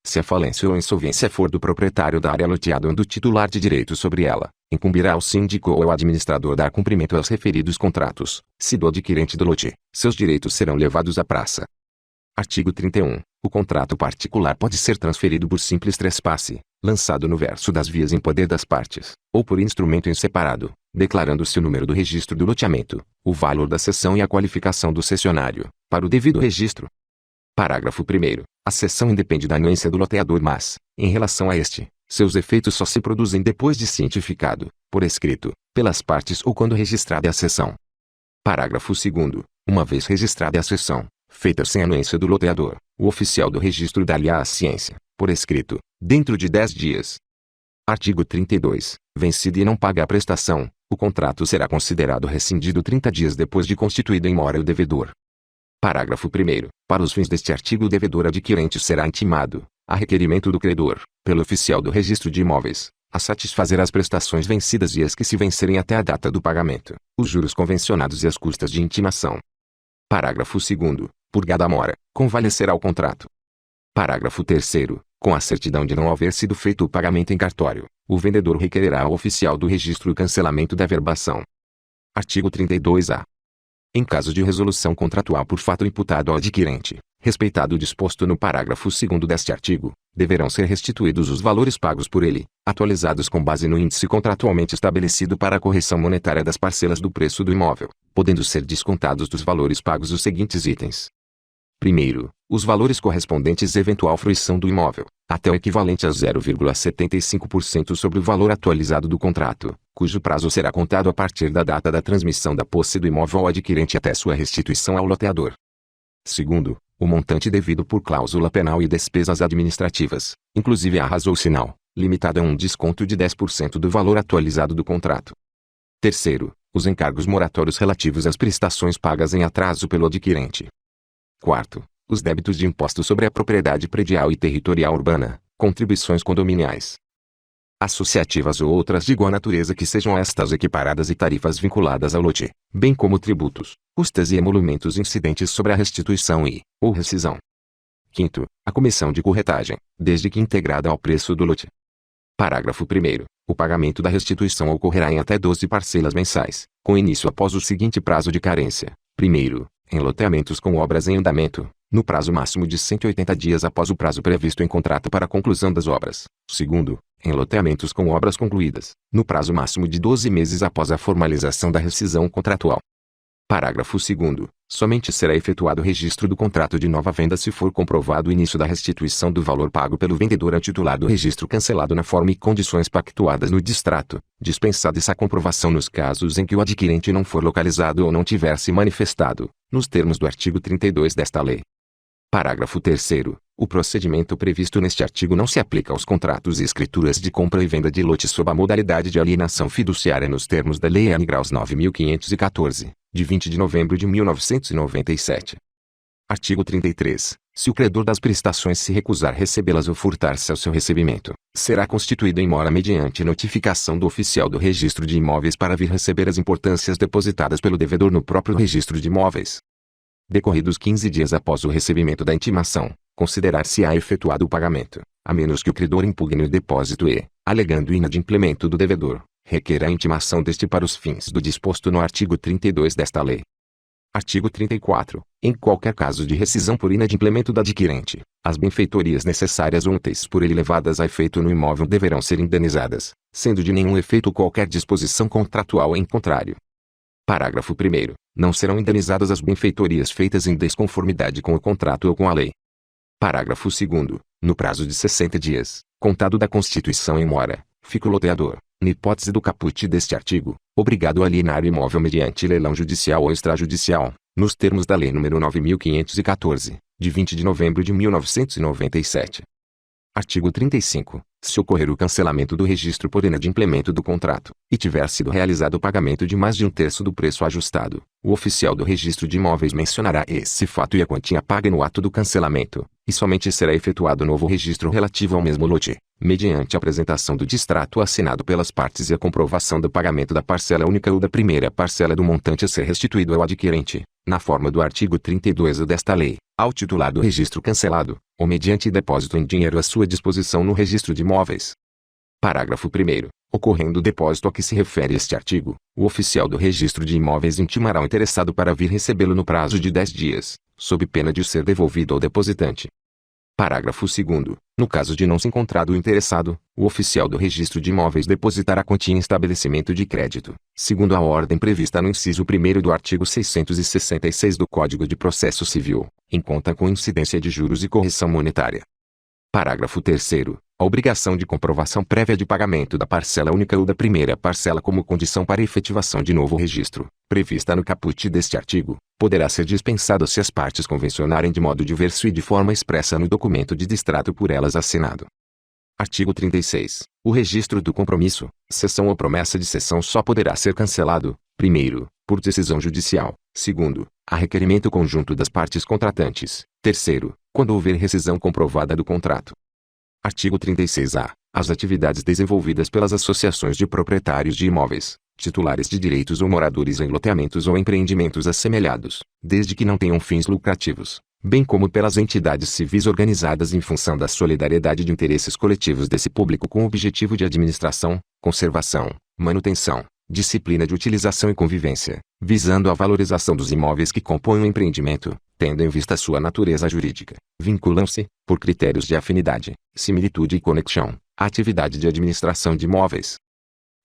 [SPEAKER 1] Se a falência ou insolvência for do proprietário da área loteada ou do titular de direito sobre ela, incumbirá ao síndico ou ao administrador dar cumprimento aos referidos contratos. Se do adquirente do lote, seus direitos serão levados à praça. Artigo 31. O contrato particular pode ser transferido por simples trespasse, lançado no verso das vias em poder das partes, ou por instrumento em separado, declarando-se o número do registro do loteamento, o valor da cessão e a qualificação do cessionário, para o devido registro. Parágrafo 1º. A cessão independe da anuência do loteador, mas, em relação a este, seus efeitos só se produzem depois de cientificado, por escrito, pelas partes ou quando registrada a cessão. Parágrafo 2º. Uma vez registrada a cessão, feita sem anuência do loteador, o oficial do registro dar-lhe-á a ciência, por escrito, dentro de 10 dias. Artigo 32. Vencida e não paga a prestação, o contrato será considerado rescindido 30 dias depois de constituído em mora o devedor. Parágrafo 1º. Para os fins deste artigo o devedor adquirente será intimado, a requerimento do credor, pelo oficial do registro de imóveis, a satisfazer as prestações vencidas e as que se vencerem até a data do pagamento, os juros convencionados e as custas de intimação. Parágrafo 2º. Purgada a mora, convalescerá o contrato. Parágrafo 3º. Com a certidão de não haver sido feito o pagamento em cartório, o vendedor requererá ao oficial do registro o cancelamento da averbação. Artigo 32-A. Em caso de resolução contratual por fato imputado ao adquirente, respeitado o disposto no parágrafo 2º deste artigo, deverão ser restituídos os valores pagos por ele, atualizados com base no índice contratualmente estabelecido para a correção monetária das parcelas do preço do imóvel, podendo ser descontados dos valores pagos os seguintes itens. Primeiro, os valores correspondentes à eventual fruição do imóvel, até o equivalente a 0,75% sobre o valor atualizado do contrato, cujo prazo será contado a partir da data da transmissão da posse do imóvel ao adquirente até sua restituição ao loteador. Segundo, o montante devido por cláusula penal e despesas administrativas, inclusive arras ou sinal, limitado a um desconto de 10% do valor atualizado do contrato. Terceiro, os encargos moratórios relativos às prestações pagas em atraso pelo adquirente. Quarto, os débitos de imposto sobre a propriedade predial e territorial urbana, contribuições condominiais, associativas ou outras de igual natureza que sejam estas equiparadas e tarifas vinculadas ao lote, bem como tributos, custas e emolumentos incidentes sobre a restituição ou rescisão. Quinto, a comissão de corretagem, desde que integrada ao preço do lote. Parágrafo 1º. O pagamento da restituição ocorrerá em até 12 parcelas mensais, com início após o seguinte prazo de carência. Primeiro, em loteamentos com obras em andamento, no prazo máximo de 180 dias após o prazo previsto em contrato para a conclusão das obras. Segundo, em loteamentos com obras concluídas, no prazo máximo de 12 meses após a formalização da rescisão contratual. Parágrafo 2º. Somente será efetuado o registro do contrato de nova venda se for comprovado o início da restituição do valor pago pelo vendedor ao titular do registro cancelado na forma e condições pactuadas no distrato, dispensada essa comprovação nos casos em que o adquirente não for localizado ou não tiver se manifestado, nos termos do artigo 32 desta lei. Parágrafo 3º. O procedimento previsto neste artigo não se aplica aos contratos e escrituras de compra e venda de lotes sob a modalidade de alienação fiduciária nos termos da Lei N. Graus 9.514, de 20 de novembro de 1997. Artigo 33. Se o credor das prestações se recusar recebê-las ou furtar-se ao seu recebimento, será constituído em mora mediante notificação do oficial do registro de imóveis para vir receber as importâncias depositadas pelo devedor no próprio registro de imóveis. Decorridos 15 dias após o recebimento da intimação, considerar-se-á efetuado o pagamento, a menos que o credor impugne o depósito e, alegando inadimplemento do devedor, requer a intimação deste para os fins do disposto no artigo 32 desta lei. Artigo 34. Em qualquer caso de rescisão por inadimplemento do adquirente, as benfeitorias necessárias ou úteis por ele levadas a efeito no imóvel deverão ser indenizadas, sendo de nenhum efeito qualquer disposição contratual em contrário. Parágrafo 1º. Não serão indenizadas as benfeitorias feitas em desconformidade com o contrato ou com a lei. Parágrafo 2º. No prazo de 60 dias, contado da constituição em mora, fica o loteador, na hipótese do caput deste artigo, obrigado a alienar o imóvel mediante leilão judicial ou extrajudicial, nos termos da Lei nº 9.514, de 20 de novembro de 1997. Artigo 35. Se ocorrer o cancelamento do registro por inadimplemento do contrato, e tiver sido realizado o pagamento de mais de um terço do preço ajustado, o oficial do registro de imóveis mencionará esse fato e a quantia paga no ato do cancelamento, e somente será efetuado novo registro relativo ao mesmo lote, mediante a apresentação do distrato assinado pelas partes e a comprovação do pagamento da parcela única ou da primeira parcela do montante a ser restituído ao adquirente, na forma do artigo 32 desta lei, ao titular do registro cancelado, ou mediante depósito em dinheiro à sua disposição no registro de imóveis. Parágrafo 1º. Ocorrendo o depósito a que se refere este artigo, o oficial do registro de imóveis intimará o interessado para vir recebê-lo no prazo de 10 dias, sob pena de ser devolvido ao depositante. Parágrafo 2º. No caso de não se encontrar o interessado, o oficial do registro de imóveis depositará a quantia em estabelecimento de crédito, segundo a ordem prevista no inciso 1º do artigo 666 do Código de Processo Civil, em conta com incidência de juros e correção monetária. Parágrafo 3º. A obrigação de comprovação prévia de pagamento da parcela única ou da primeira parcela como condição para efetivação de novo registro, prevista no caput deste artigo, poderá ser dispensada se as partes convencionarem de modo diverso e de forma expressa no documento de distrato por elas assinado. Artigo 36. O registro do compromisso, cessão ou promessa de cessão só poderá ser cancelado, primeiro, por decisão judicial, segundo, a requerimento conjunto das partes contratantes, terceiro, quando houver rescisão comprovada do contrato. Artigo 36-A. As atividades desenvolvidas pelas associações de proprietários de imóveis, titulares de direitos ou moradores em loteamentos ou empreendimentos assemelhados, desde que não tenham fins lucrativos, bem como pelas entidades civis organizadas em função da solidariedade de interesses coletivos desse público com o objetivo de administração, conservação, manutenção, disciplina de utilização e convivência, visando a valorização dos imóveis que compõem o empreendimento, tendo em vista sua natureza jurídica, vinculam-se, por critérios de afinidade, similitude e conexão, à atividade de administração de imóveis.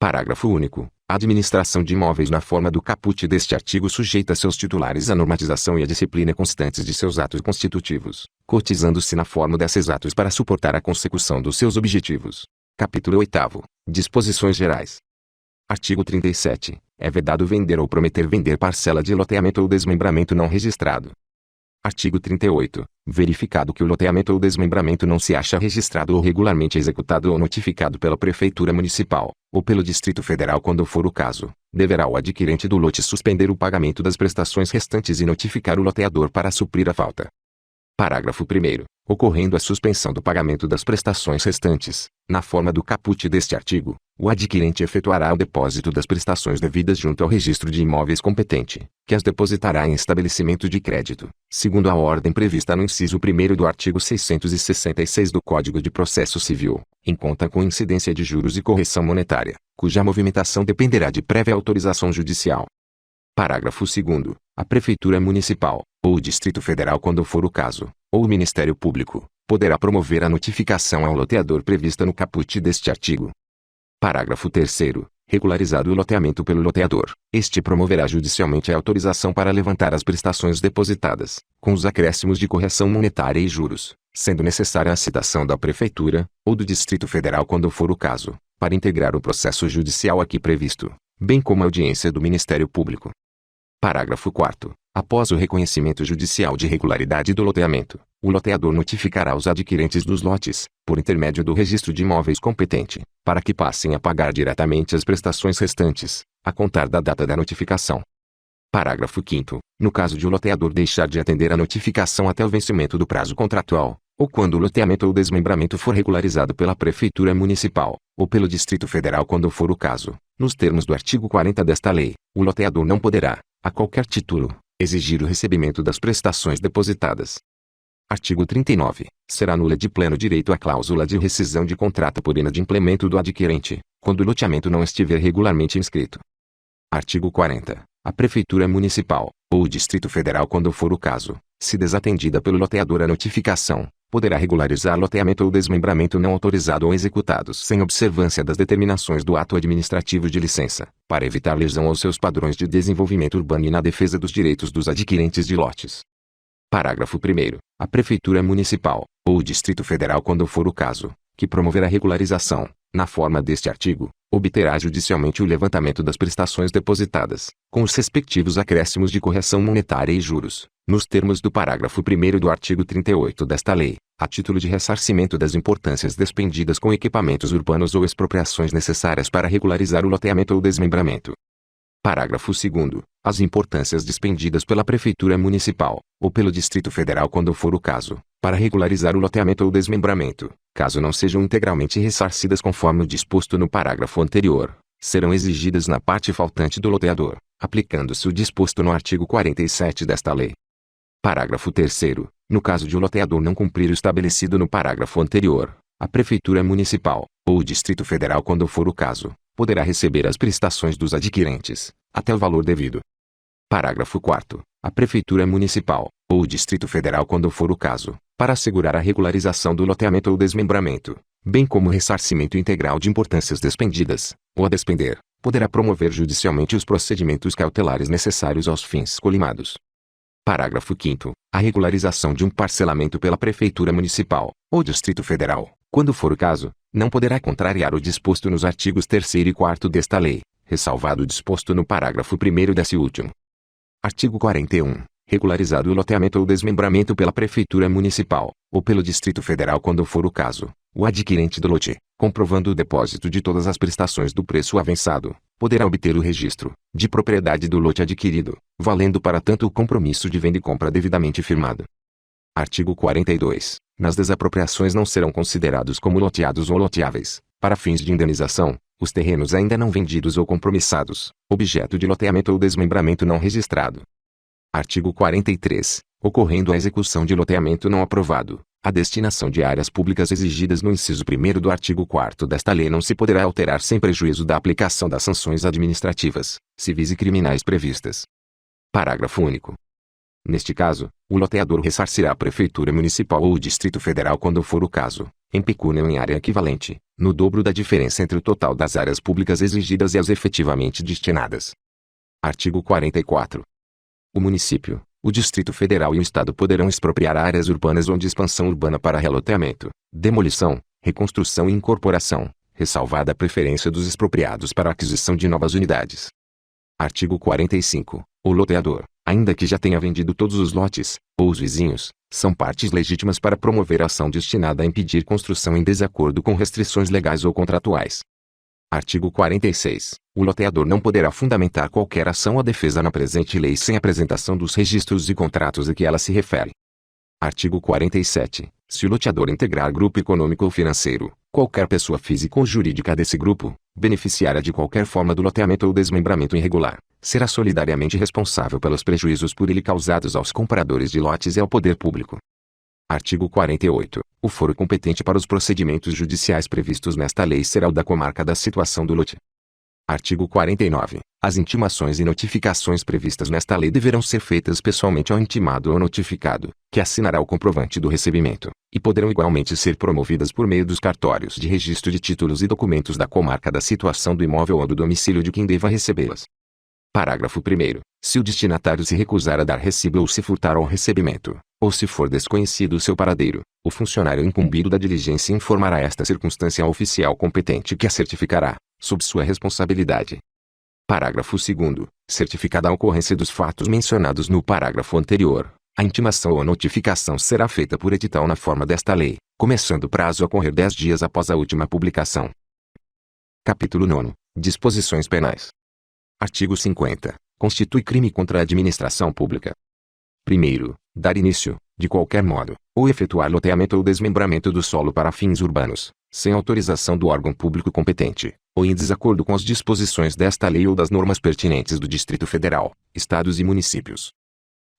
[SPEAKER 1] Parágrafo único. A administração de imóveis na forma do caput deste artigo sujeita seus titulares à normatização e à disciplina constantes de seus atos constitutivos, cotizando-se na forma desses atos para suportar a consecução dos seus objetivos. Capítulo 8º. Disposições gerais. Artigo 37. É vedado vender ou prometer vender parcela de loteamento ou desmembramento não registrado. Artigo 38. Verificado que o loteamento ou desmembramento não se acha registrado ou regularmente executado ou notificado pela Prefeitura Municipal, ou pelo Distrito Federal quando for o caso, deverá o adquirente do lote suspender o pagamento das prestações restantes e notificar o loteador para suprir a falta. Parágrafo 1º. Ocorrendo a suspensão do pagamento das prestações restantes, na forma do caput deste artigo, o adquirente efetuará o depósito das prestações devidas junto ao registro de imóveis competente, que as depositará em estabelecimento de crédito, segundo a ordem prevista no inciso 1º do artigo 666 do Código de Processo Civil, em conta com incidência de juros e correção monetária, cuja movimentação dependerá de prévia autorização judicial. Parágrafo 2º. A Prefeitura Municipal, ou o Distrito Federal quando for o caso, ou o Ministério Público, poderá promover a notificação ao loteador prevista no caput deste artigo. Parágrafo 3º. Regularizado o loteamento pelo loteador, este promoverá judicialmente a autorização para levantar as prestações depositadas, com os acréscimos de correção monetária e juros, sendo necessária a citação da Prefeitura, ou do Distrito Federal quando for o caso, para integrar o processo judicial aqui previsto, bem como a audiência do Ministério Público. Parágrafo 4º. Após o reconhecimento judicial de regularidade do loteamento, o loteador notificará os adquirentes dos lotes, por intermédio do registro de imóveis competente, para que passem a pagar diretamente as prestações restantes, a contar da data da notificação. Parágrafo 5º. No caso de o loteador deixar de atender a notificação até o vencimento do prazo contratual, ou quando o loteamento ou desmembramento for regularizado pela Prefeitura Municipal, ou pelo Distrito Federal quando for o caso, nos termos do artigo 40 desta lei, o loteador não poderá, a qualquer título, exigir o recebimento das prestações depositadas. Artigo 39. Será nula de pleno direito a cláusula de rescisão de contrato por inadimplemento do adquirente, quando o loteamento não estiver regularmente inscrito. Artigo 40. A Prefeitura Municipal, ou o Distrito Federal quando for o caso, se desatendida pelo loteador a notificação, poderá regularizar loteamento ou desmembramento não autorizado ou executados sem observância das determinações do ato administrativo de licença, para evitar lesão aos seus padrões de desenvolvimento urbano e na defesa dos direitos dos adquirentes de lotes. Parágrafo 1º. A Prefeitura Municipal, ou o Distrito Federal quando for o caso, que promover a regularização, na forma deste artigo, obterá judicialmente o levantamento das prestações depositadas, com os respectivos acréscimos de correção monetária e juros, nos termos do parágrafo 1º do artigo 38 desta lei, a título de ressarcimento das importâncias despendidas com equipamentos urbanos ou expropriações necessárias para regularizar o loteamento ou desmembramento. Parágrafo 2º. As importâncias despendidas pela Prefeitura Municipal, ou pelo Distrito Federal quando for o caso, para regularizar o loteamento ou desmembramento, caso não sejam integralmente ressarcidas conforme o disposto no parágrafo anterior, serão exigidas na parte faltante do loteador, aplicando-se o disposto no artigo 47 desta lei. Parágrafo 3º. No caso de o loteador não cumprir o estabelecido no parágrafo anterior, a Prefeitura Municipal, ou o Distrito Federal quando for o caso, poderá receber as prestações dos adquirentes, até o valor devido. Parágrafo 4º. A Prefeitura Municipal, ou o Distrito Federal quando for o caso, para assegurar a regularização do loteamento ou desmembramento, bem como o ressarcimento integral de importâncias despendidas, ou a despender, poderá promover judicialmente os procedimentos cautelares necessários aos fins colimados. Parágrafo 5º. A regularização de um parcelamento pela Prefeitura Municipal, ou Distrito Federal, quando for o caso, não poderá contrariar o disposto nos artigos 3º e 4º desta lei, ressalvado o disposto no parágrafo 1º desse último. Artigo 41. Regularizado o loteamento ou desmembramento pela Prefeitura Municipal, ou pelo Distrito Federal quando for o caso, o adquirente do lote, comprovando o depósito de todas as prestações do preço avançado, poderá obter o registro de propriedade do lote adquirido, valendo para tanto o compromisso de venda e compra devidamente firmado. Artigo 42. Nas desapropriações não serão considerados como loteados ou loteáveis, para fins de indenização, os terrenos ainda não vendidos ou compromissados, objeto de loteamento ou desmembramento não registrado. Artigo 43. Ocorrendo a execução de loteamento não aprovado, a destinação de áreas públicas exigidas no inciso 1º do artigo 4º desta lei não se poderá alterar sem prejuízo da aplicação das sanções administrativas, civis e criminais previstas. Parágrafo único. Neste caso, o loteador ressarcirá a Prefeitura Municipal ou o Distrito Federal quando for o caso, em pecúnia ou em área equivalente, no dobro da diferença entre o total das áreas públicas exigidas e as efetivamente destinadas. Artigo 44. O município, o Distrito Federal e o Estado poderão expropriar áreas urbanas ou de expansão urbana para reloteamento, demolição, reconstrução e incorporação, ressalvada a preferência dos expropriados para a aquisição de novas unidades. Artigo 45. O loteador, ainda que já tenha vendido todos os lotes, ou os vizinhos, são partes legítimas para promover ação destinada a impedir construção em desacordo com restrições legais ou contratuais. Artigo 46. O loteador não poderá fundamentar qualquer ação ou defesa na presente lei sem apresentação dos registros e contratos a que ela se refere. Artigo 47. Se o loteador integrar grupo econômico ou financeiro, qualquer pessoa física ou jurídica desse grupo, beneficiária de qualquer forma do loteamento ou desmembramento irregular, será solidariamente responsável pelos prejuízos por ele causados aos compradores de lotes e ao poder público. Artigo 48. O foro competente para os procedimentos judiciais previstos nesta lei será o da comarca da situação do lote. Artigo 49. As intimações e notificações previstas nesta lei deverão ser feitas pessoalmente ao intimado ou notificado, que assinará o comprovante do recebimento, e poderão igualmente ser promovidas por meio dos cartórios de registro de títulos e documentos da comarca da situação do imóvel ou do domicílio de quem deva recebê-las. Parágrafo 1º. Se o destinatário se recusar a dar recibo ou se furtar ao recebimento, ou se for desconhecido o seu paradeiro, o funcionário incumbido da diligência informará esta circunstância ao oficial competente que a certificará, sob sua responsabilidade. Parágrafo 2º. Certificada a ocorrência dos fatos mencionados no parágrafo anterior, a intimação ou notificação será feita por edital na forma desta lei, começando o prazo a correr 10 dias após a última publicação. Capítulo 9. Disposições penais. Artigo 50. Constitui crime contra a administração pública. 1º. Dar início, de qualquer modo, ou efetuar loteamento ou desmembramento do solo para fins urbanos, sem autorização do órgão público competente, ou em desacordo com as disposições desta lei ou das normas pertinentes do Distrito Federal, Estados e Municípios.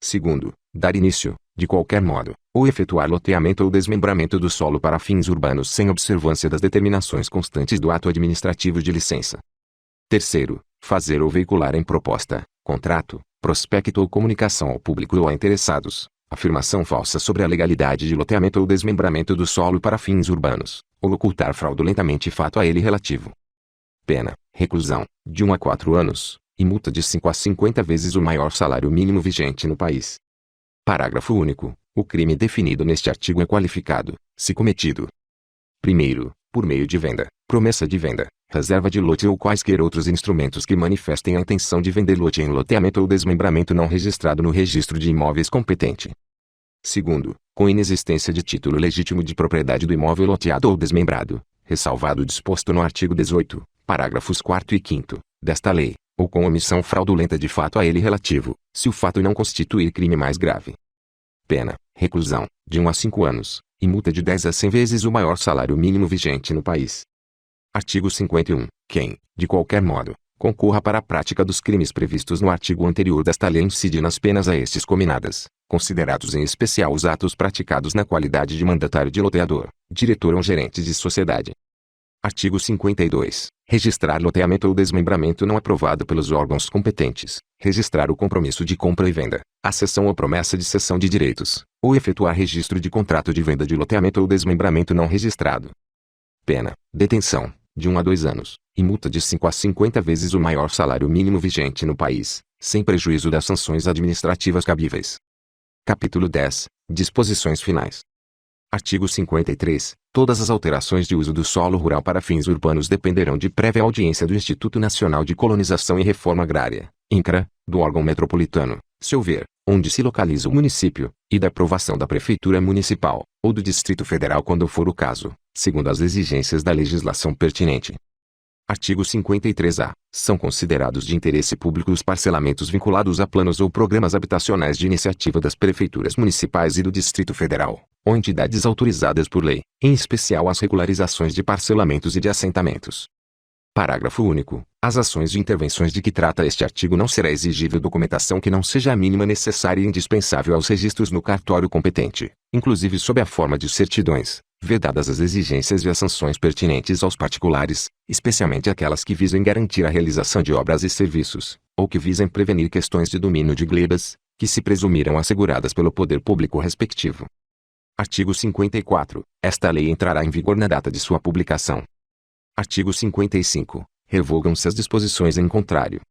[SPEAKER 1] 2º. Dar início, de qualquer modo, ou efetuar loteamento ou desmembramento do solo para fins urbanos sem observância das determinações constantes do ato administrativo de licença. 3º. Fazer ou veicular em proposta, contrato, prospecto ou comunicação ao público ou a interessados, afirmação falsa sobre a legalidade de loteamento ou desmembramento do solo para fins urbanos, ou ocultar fraudulentamente fato a ele relativo. Pena: reclusão, de 1 a 4 anos, e multa de 5 a 50 vezes o maior salário mínimo vigente no país. Parágrafo único. O crime definido neste artigo é qualificado, se cometido: 1º, por meio de venda, promessa de venda, reserva de lote ou quaisquer outros instrumentos que manifestem a intenção de vender lote em loteamento ou desmembramento não registrado no registro de imóveis competente. 2º, com inexistência de título legítimo de propriedade do imóvel loteado ou desmembrado, ressalvado o disposto no artigo 18, parágrafos 4º e 5º, desta lei, ou com omissão fraudulenta de fato a ele relativo, se o fato não constituir crime mais grave. Pena: reclusão, de 1 a 5 anos, e multa de 10 a 100 vezes o maior salário mínimo vigente no país. Artigo 51. Quem, de qualquer modo, concorra para a prática dos crimes previstos no artigo anterior desta lei incide nas penas a estes cominadas, considerados em especial os atos praticados na qualidade de mandatário de loteador, diretor ou gerente de sociedade. Artigo 52. Registrar loteamento ou desmembramento não aprovado pelos órgãos competentes, registrar o compromisso de compra e venda, a cessão ou promessa de cessão de direitos, ou efetuar registro de contrato de venda de loteamento ou desmembramento não registrado. Pena: detenção, de 1 a 2 anos, e multa de 5 a 50 vezes o maior salário mínimo vigente no país, sem prejuízo das sanções administrativas cabíveis. Capítulo 10. Disposições finais. Artigo 53. Todas as alterações de uso do solo rural para fins urbanos dependerão de prévia audiência do Instituto Nacional de Colonização e Reforma Agrária, INCRA, do órgão metropolitano, se houver, onde se localiza o município, e da aprovação da Prefeitura Municipal, ou do Distrito Federal quando for o caso, segundo as exigências da legislação pertinente. Artigo 53-A. São considerados de interesse público os parcelamentos vinculados a planos ou programas habitacionais de iniciativa das prefeituras municipais e do Distrito Federal, ou entidades autorizadas por lei, em especial as regularizações de parcelamentos e de assentamentos. Parágrafo único. As ações e intervenções de que trata este artigo não será exigível documentação que não seja a mínima necessária e indispensável aos registros no cartório competente, inclusive sob a forma de certidões, vedadas as exigências e as sanções pertinentes aos particulares, especialmente aquelas que visem garantir a realização de obras e serviços, ou que visem prevenir questões de domínio de glebas, que se presumiram asseguradas pelo poder público respectivo. Artigo 54. Esta lei entrará em vigor na data de sua publicação. Artigo 55. Revogam-se as disposições em contrário,